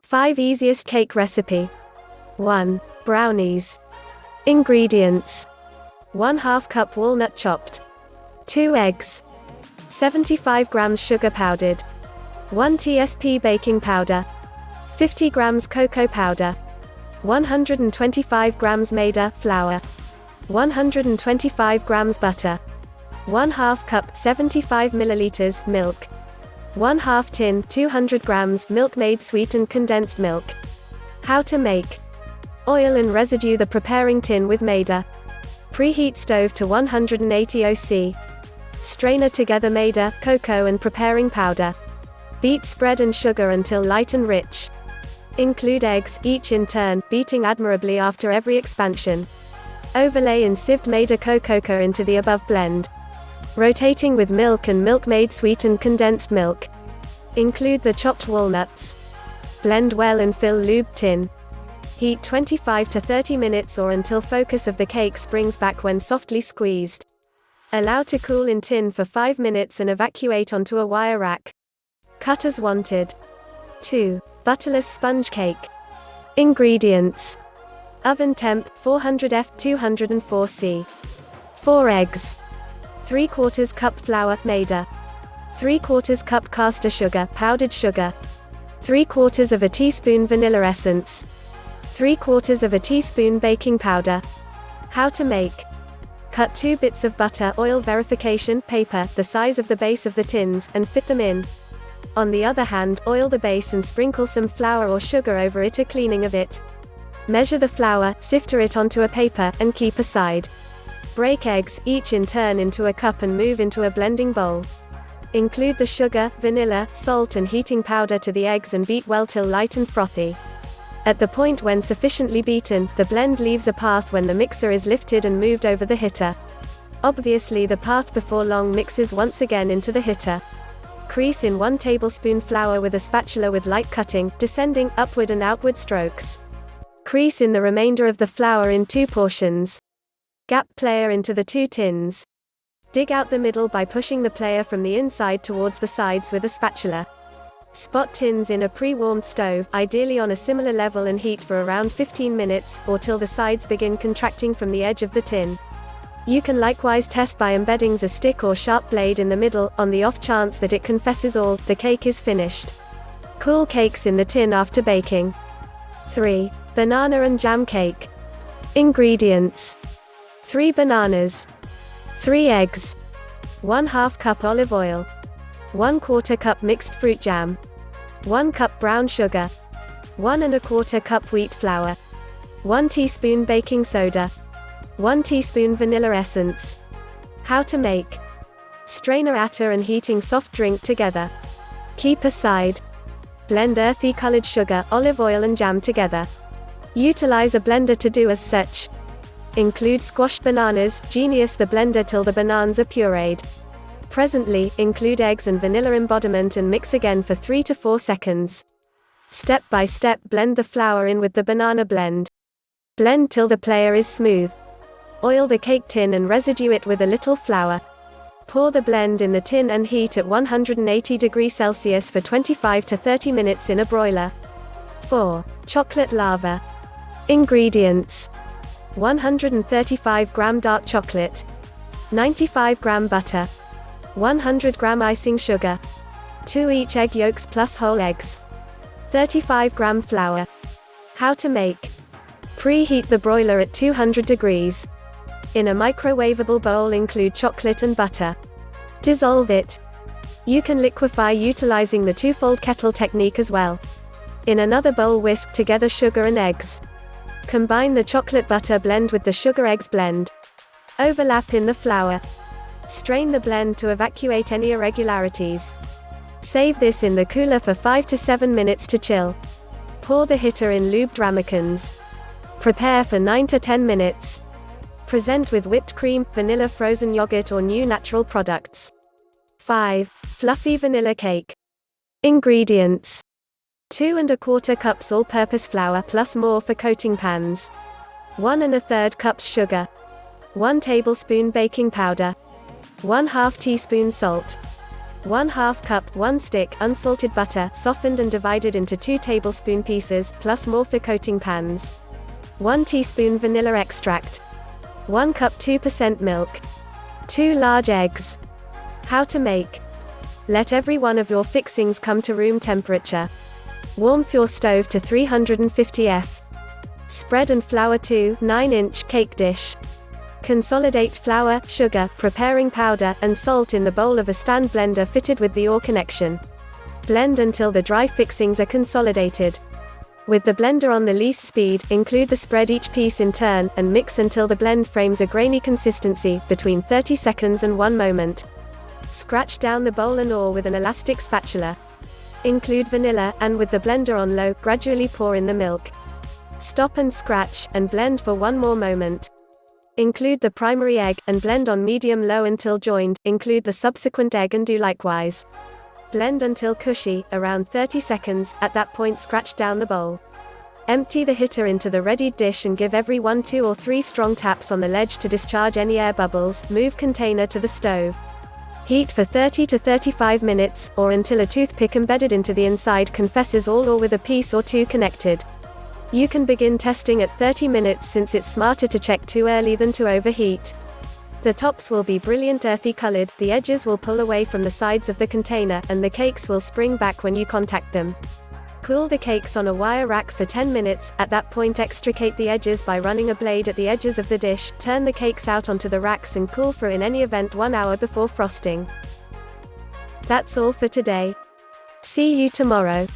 5 easiest cake recipe. 1. Brownies. Ingredients: 1/2 cup walnut chopped, 2 eggs, 75 grams sugar powdered, 1 tsp baking powder, 50 grams cocoa powder, 125 grams maida flour, 125 grams butter, 1/2 cup 75 milliliters milk, 1/2 tin 200 grams Milkmaid sweetened condensed milk. How to make. Oil and residue the preparing tin with maida. Preheat stove to 180 oC. Strainer together maida, cocoa and preparing powder. Beat spread and sugar until light and rich. Include eggs, each in turn, beating admirably after every expansion. Overlay in sieved maida cocoa into the above blend. Rotating with milk and Milkmaid sweetened condensed milk. Include the chopped walnuts. Blend well and fill lubed tin. Heat 25 to 30 minutes or until focus of the cake springs back when softly squeezed. Allow to cool in tin for 5 minutes and evacuate onto a wire rack. Cut as wanted. 2. Butterless sponge cake. Ingredients: oven temp 400 F 204 C. 4 eggs. 3/4 cup flour maida. 3/4 cup caster sugar powdered sugar. 3/4 of a teaspoon vanilla essence. 3/4 of a teaspoon baking powder. How to make. Cut 2 bits of butter oil verification paper the size of the base of the tins, and fit them in. On the other hand, oil the base and sprinkle some flour or sugar over it, a cleaning of it. Measure the flour, sifter it onto a paper, and keep aside. Break eggs, each in turn, into a cup and move into a blending bowl. Include the sugar, vanilla, salt and heating powder to the eggs and beat well till light and frothy. At the point when sufficiently beaten, the blend leaves a path when the mixer is lifted and moved over the hitter. Obviously the path before long mixes once again into the hitter. Crease in 1 tablespoon flour with a spatula with light cutting, descending, upward and outward strokes. Crease in the remainder of the flour in 2 portions. Gap player into the 2 tins. Dig out the middle by pushing the player from the inside towards the sides with a spatula. Spot tins in a pre-warmed stove, ideally on a similar level, and heat for around 15 minutes, or till the sides begin contracting from the edge of the tin. You can likewise test by embedding a stick or sharp blade in the middle, on the off chance that it confesses all, the cake is finished. Cool cakes in the tin after baking. 3. Banana and jam cake. Ingredients: 3 bananas, 3 eggs, 1/2 cup olive oil, 1/4 cup mixed fruit jam, 1 cup brown sugar, 1 1/4 cup wheat flour, 1 teaspoon baking soda, 1 teaspoon vanilla essence. How to make. Strainer attar and heating soft drink together. Keep aside. Blend earthy colored sugar, olive oil and jam together. Utilize a blender to do as such. Include squashed bananas, genius the blender till the bananas are pureed. Presently, include eggs and vanilla embodiment and mix again for 3 to 4 seconds. Step by step blend the flour in with the banana blend. Blend till the player is smooth. Oil the cake tin and residue it with a little flour. Pour the blend in the tin and heat at 180 degrees Celsius for 25 to 30 minutes in a broiler. 4. Chocolate lava. Ingredients: 135 gram dark chocolate, 95 gram butter, 100 gram icing sugar, 2 each egg yolks plus whole eggs, 35 gram flour. How to make. Preheat the broiler at 200 degrees. In a microwavable bowl include chocolate and butter. Dissolve it. You can liquefy utilizing the 2-fold kettle technique as well. In another bowl whisk together sugar and eggs. Combine the chocolate butter blend with the sugar eggs blend. Overlap in the flour. Strain the blend to evacuate any irregularities. Save this in the cooler for 5 to 7 minutes to chill. Pour the hitter in lubed ramekins. Prepare for 9 to 10 minutes. Present with whipped cream, vanilla, frozen yogurt or new natural products. 5. Fluffy vanilla cake. Ingredients: 2 1/4 cups all-purpose flour plus more for coating pans. 1 1/3 cups sugar. 1 tablespoon baking powder. 1/2 teaspoon salt. 1/2 cup 1 stick unsalted butter, softened and divided into 2 tablespoon pieces, plus more for coating pans. 1 teaspoon vanilla extract. 1 cup 2% milk. 2 large eggs. How to make. Let every one of your fixings come to room temperature. Warm your stove to 350 F. Spread and flour 2 9-inch cake dish. Consolidate flour, sugar, preparing powder, and salt in the bowl of a stand blender fitted with the OR connection. Blend until the dry fixings are consolidated. With the blender on the least speed, include the spread each piece in turn, and mix until the blend frames a grainy consistency, between 30 seconds and 1 moment. Scratch down the bowl and OR with an elastic spatula. Include vanilla, and with the blender on low, gradually pour in the milk. Stop and scratch, and blend for 1 more moment. Include the primary egg, and blend on medium-low until joined. Include the subsequent egg and do likewise. Blend until cushy, around 30 seconds. At that point, scratch down the bowl. Empty the heater into the readied dish and give every 1, 2 or 3 strong taps on the ledge to discharge any air bubbles. Move container to the stove. Heat for 30 to 35 minutes, or until a toothpick embedded into the inside confesses all, or with a piece or 2 connected. You can begin testing at 30 minutes since it's smarter to check too early than to overheat. The tops will be brilliant earthy colored, the edges will pull away from the sides of the container, and the cakes will spring back when you contact them. Cool the cakes on a wire rack for 10 minutes. At that point, extricate the edges by running a blade at the edges of the dish. Turn the cakes out onto the racks and cool for in any event 1 hour before frosting. That's all for today. See you tomorrow.